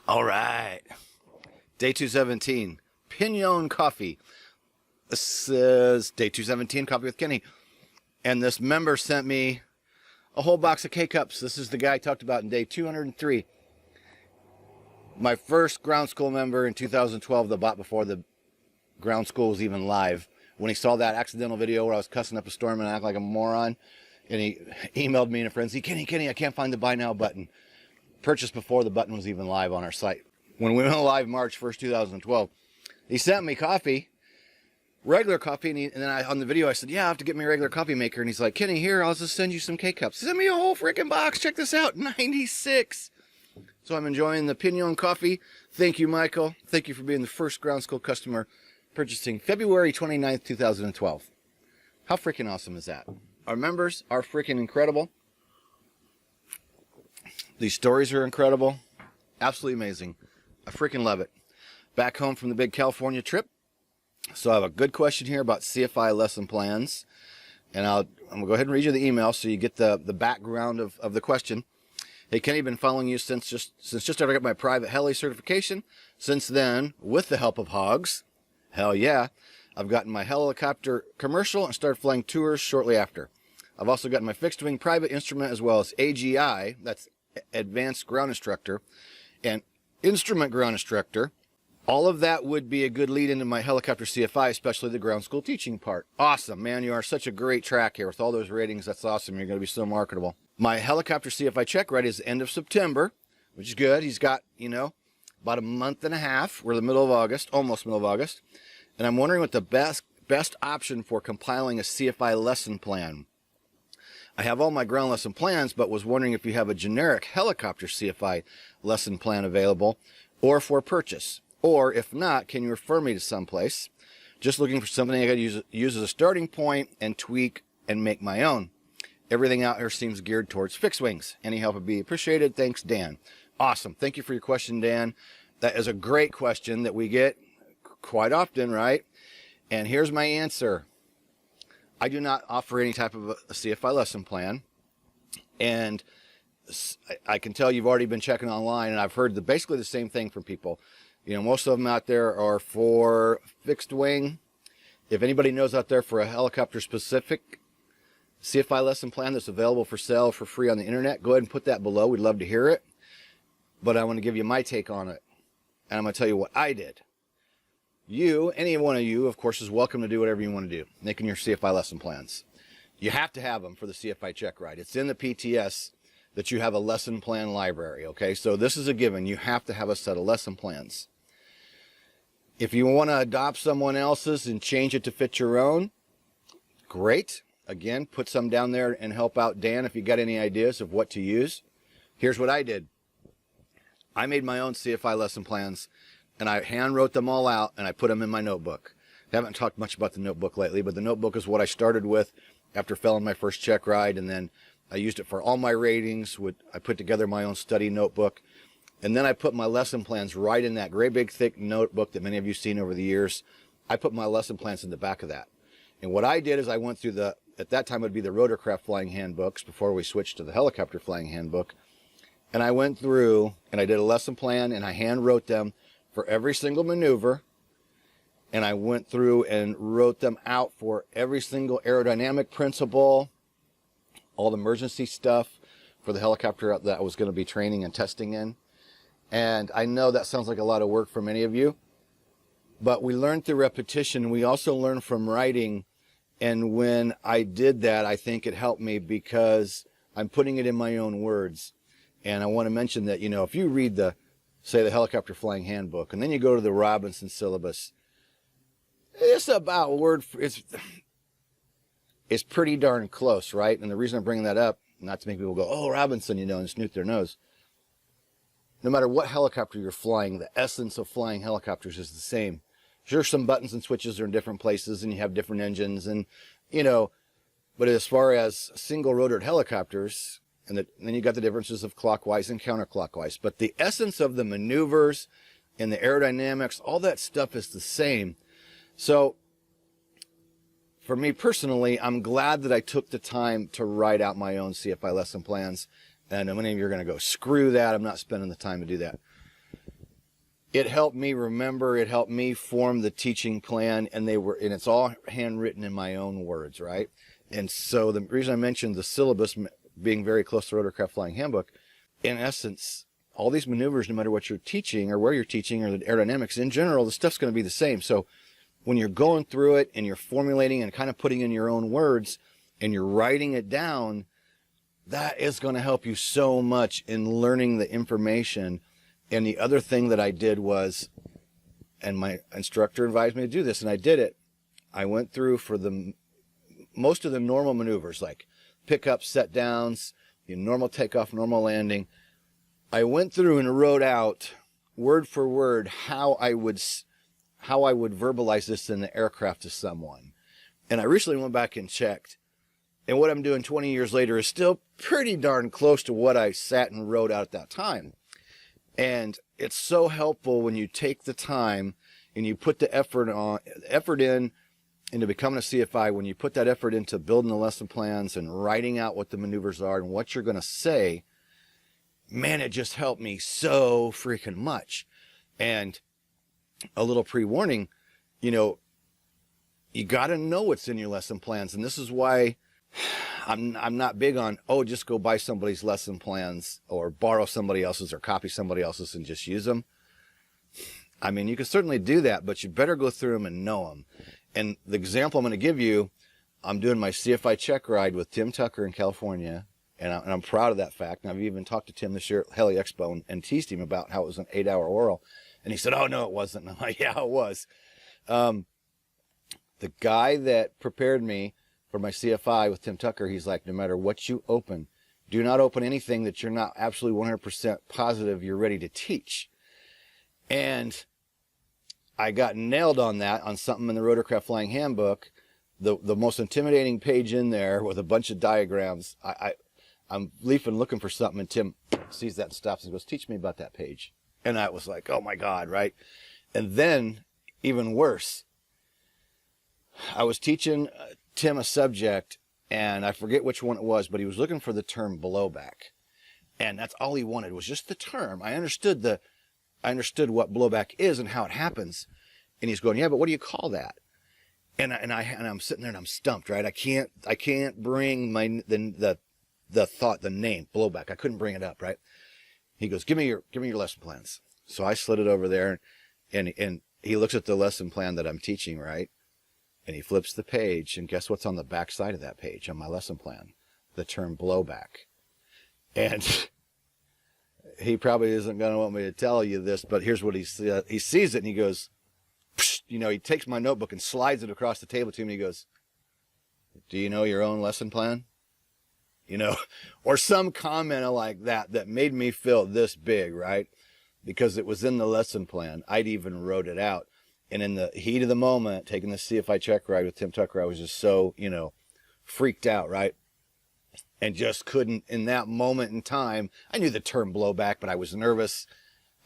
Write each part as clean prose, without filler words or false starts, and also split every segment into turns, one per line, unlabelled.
All right. Day 217. Pinion coffee. This is day 217, Coffee with Kenny. And this member sent me a whole box of K-Cups. This is the guy I talked about in day 203. My first ground school member in 2012 that bought before the ground school was even live. When he saw that accidental video where I was cussing up a storm and act like a moron, and he emailed me in a frenzy, Kenny, I can't find the buy now button. Purchased before the button was even live on our site. When we went live March 1st, 2012, he sent me coffee, regular coffee, and then on the video I said, yeah, I have to get me a regular coffee maker. And he's like, Kenny, here, I'll just send you some K-Cups. He sent me a whole freaking box. Check this out, 96. So I'm enjoying the Pinion coffee. Thank you, Michael. Thank you for being the first ground school customer purchasing February 29th, 2012. How freaking awesome is that? Our members are freaking incredible. These stories are incredible. Absolutely amazing. I freaking love it. Back home from the big California trip. So I have a good question here about CFI lesson plans. And I'm going to go ahead and read you the email so you get the background of the question. Hey, Kenny, been following you since just after I got my private heli certification. Since then, with the help of hogs, hell yeah, I've gotten my helicopter commercial and started flying tours shortly after. I've also gotten my fixed wing private instrument as well as AGI, that's Advanced Ground Instructor, and Instrument Ground Instructor. All of that would be a good lead into my helicopter CFI, especially the ground school teaching part. Awesome, man. You are such a great track here with all those ratings. That's awesome. You're going to be so marketable. My helicopter CFI check ride is the end of September, which is good. He's got, about a month and a half. We're the middle of August, almost middle of August. And I'm wondering what the best option for compiling a CFI lesson plan. I have all my ground lesson plans, but was wondering if you have a generic helicopter CFI lesson plan available or for purchase. Or if not, can you refer me to someplace? Just looking for something I could use as a starting point and tweak and make my own. Everything out here seems geared towards fixed wings. Any help would be appreciated. Thanks, Dan. Awesome. Thank you for your question, Dan. That is a great question that we get quite often, right? And here's my answer. I do not offer any type of a CFI lesson plan. And I can tell you've already been checking online, and I've heard basically the same thing from people. Most of them out there are for fixed wing. If anybody knows out there for a helicopter specific CFI lesson plan that's available for sale for free on the internet, go ahead and put that below. We'd love to hear it. But I want to give you my take on it. And I'm going to tell you what I did. You, any one of you, of course, is welcome to do whatever you want to do, making your CFI lesson plans. You have to have them for the CFI check ride. It's in the PTS that you have a lesson plan library, okay? So this is a given. You have to have a set of lesson plans. If you want to adopt someone else's and change it to fit your own, great. Again, put some down there and help out Dan if you got any ideas of what to use. Here's what I did. I made my own CFI lesson plans, and I hand wrote them all out, and I put them in my notebook. I haven't talked much about the notebook lately, but the notebook is what I started with after failing my first check ride, and then I used it for all my ratings. I put together my own study notebook, and then I put my lesson plans right in that great big thick notebook that many of you have seen over the years. I put my lesson plans in the back of that. And what I did is I went through at that time it would be the rotorcraft flying handbooks before we switched to the helicopter flying handbook. And I went through and I did a lesson plan and I hand wrote them for every single maneuver. And I went through and wrote them out for every single aerodynamic principle, all the emergency stuff for the helicopter that I was going to be training and testing in. And I know that sounds like a lot of work for many of you, but we learn through repetition. We also learn from writing. And when I did that, I think it helped me because I'm putting it in my own words. And I want to mention that, if you read the helicopter flying handbook, and then you go to the Robinson syllabus, it's about it's pretty darn close, right? And the reason I'm bringing that up, not to make people go, oh, Robinson, and snoot their nose. No matter what helicopter you're flying, the essence of flying helicopters is the same. Sure, some buttons and switches are in different places, and you have different engines, and, but as far as single-rotored helicopters, and then you got the differences of clockwise and counterclockwise. But the essence of the maneuvers and the aerodynamics, all that stuff is the same. So for me personally, I'm glad that I took the time to write out my own CFI lesson plans. And many of you are going to go, screw that. I'm not spending the time to do that. it helped me remember, it helped me form the teaching plan, and it's all handwritten in my own words, right? And so the reason I mentioned the syllabus being very close to Rotorcraft Flying Handbook, in essence, all these maneuvers, no matter what you're teaching or where you're teaching or the aerodynamics in general, the stuff's going to be the same. So when you're going through it and you're formulating and kind of putting in your own words and you're writing it down, that is going to help you so much in learning the information. And the other thing that I did was, and my instructor advised me to do this, and I did it. I went through for most of the normal maneuvers, like pickups, set downs, normal takeoff, normal landing. I went through and wrote out word for word how I would verbalize this in the aircraft to someone. And I recently went back and checked, and what I'm doing 20 years later is still pretty darn close to what I sat and wrote out at that time. And it's so helpful when you take the time and you put the effort into becoming a CFI, when you put that effort into building the lesson plans and writing out what the maneuvers are and what you're going to say. Man, it just helped me so freaking much. And a little pre-warning, you got to know what's in your lesson plans. And this is why I'm not big on, just go buy somebody's lesson plans or borrow somebody else's or copy somebody else's and just use them. I mean, you can certainly do that, but you better go through them and know them. And the example I'm going to give you, I'm doing my CFI check ride with Tim Tucker in California, and I'm proud of that fact. And I've even talked to Tim this year at Heli Expo and teased him about how it was an 8-hour oral. And he said, "Oh, no, it wasn't." And I'm like, "Yeah, it was." The guy that prepared me for my CFI with Tim Tucker, he's like, no matter what you open, do not open anything that you're not absolutely 100% positive you're ready to teach. And I got nailed on that on something in the Rotorcraft Flying Handbook, the most intimidating page in there with a bunch of diagrams. I'm leafing looking for something, and Tim sees that and stops and goes, "Teach me about that page." And I was like, oh my God, right? And then, even worse, I was teaching Tim a subject, and I forget which one it was, but he was looking for the term blowback. And that's all he wanted, was just the term. I understood what blowback is and how it happens. And he's going, "Yeah, but what do you call that?" And I'm sitting there and I'm stumped, right? I can't bring the thought, the name, blowback. I couldn't bring it up, right? He goes, give me your lesson plans. So I slid it over there, and he looks at the lesson plan that I'm teaching, right? And he flips the page, and guess what's on the back side of that page on my lesson plan? The term blowback. And he probably isn't going to want me to tell you this, but here's what he sees it, and he goes, Psh, he takes my notebook and slides it across the table to me, and he goes, "Do you know your own lesson plan?" Or some comment like that made me feel this big, right? Because it was in the lesson plan. I'd even wrote it out. And in the heat of the moment, taking the CFI check ride with Tim Tucker, I was just so, freaked out, right? And just couldn't, in that moment in time, I knew the term blowback, but I was nervous.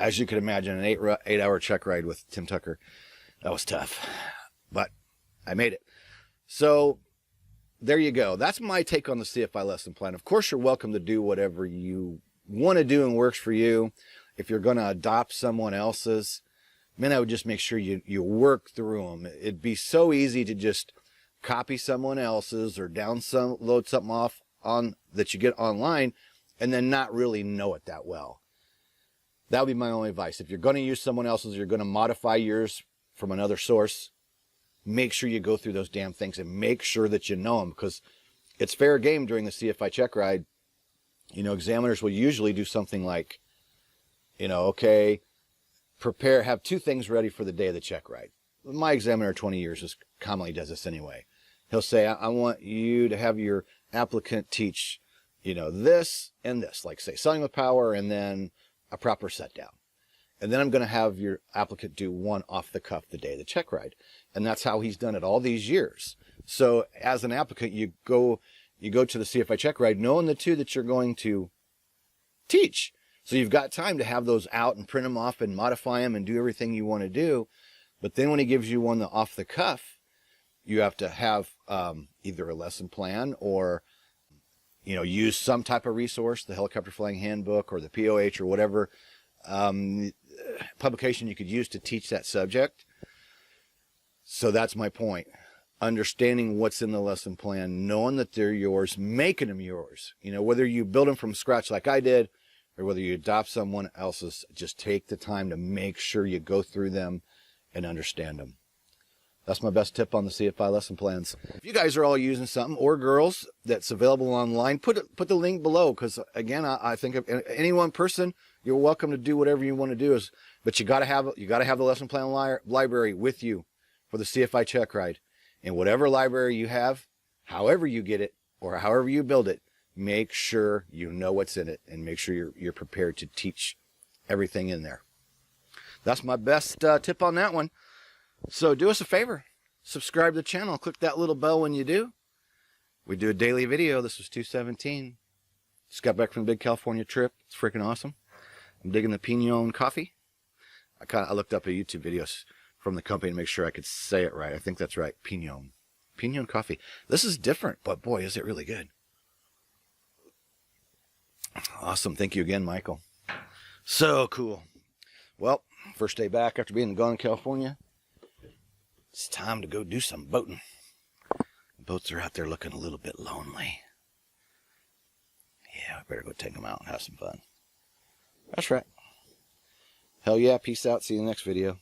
As you could imagine, an 8-hour check ride with Tim Tucker, that was tough. But I made it. So there you go. That's my take on the CFI lesson plan. Of course, you're welcome to do whatever you want to do and works for you. If you're going to adopt someone else's, man, I would just make sure you work through them. It'd be so easy to just copy someone else's or load something off on that you get online and then not really know it that well. That would be my only advice. If you're going to use someone else's, you're going to modify yours from another source, make sure you go through those damn things and make sure that you know them, because it's fair game during the CFI check ride. Examiners will usually do something like, okay, have 2 things ready for the day of the check ride. My examiner 20 years commonly does this anyway. He'll say, I want you to have your applicant teach, this and this, like say selling with power and then a proper set down. And then I'm going to have your applicant do one off the cuff the day of the check ride. And that's how he's done it all these years. So as an applicant, you go to the CFI check ride knowing the 2 that you're going to teach. So you've got time to have those out and print them off and modify them and do everything you want to do. But then when he gives you one off the cuff, you have to have either a lesson plan or, use some type of resource, the Helicopter Flying Handbook or the POH or whatever. publication you could use to teach that subject. So that's my point. Understanding what's in the lesson plan, knowing that they're yours, making them yours. You know, whether you build them from scratch like I did, or whether you adopt someone else's, just take the time to make sure you go through them and understand them. That's my best tip on the CFI lesson plans. If you guys are all using something, or girls, that's available online, put the link below, because again, I think of any one person, you're welcome to do whatever you want to do. But you got to have the lesson plan library with you for the CFI check ride. And whatever library you have, however you get it, or however you build it, make sure you know what's in it, and make sure you're prepared to teach everything in there. That's my best tip on that one. So do us a favor, subscribe to the channel, click that little bell when you do. We do a daily video. This was 217. Just got back from the big California trip. It's freaking awesome. I'm digging the Pinon coffee. I looked up a YouTube videos from the company to make sure I could say it right. I think that's right. Pinon coffee. This is different, but boy, is it really good. Awesome. Thank you again, Michael. So cool. Well, first day back after being gone in California. It's time to go do some boating. The boats are out there looking a little bit lonely. Yeah, I better go take them out and have some fun. That's right. Hell yeah. Peace out. See you in the next video.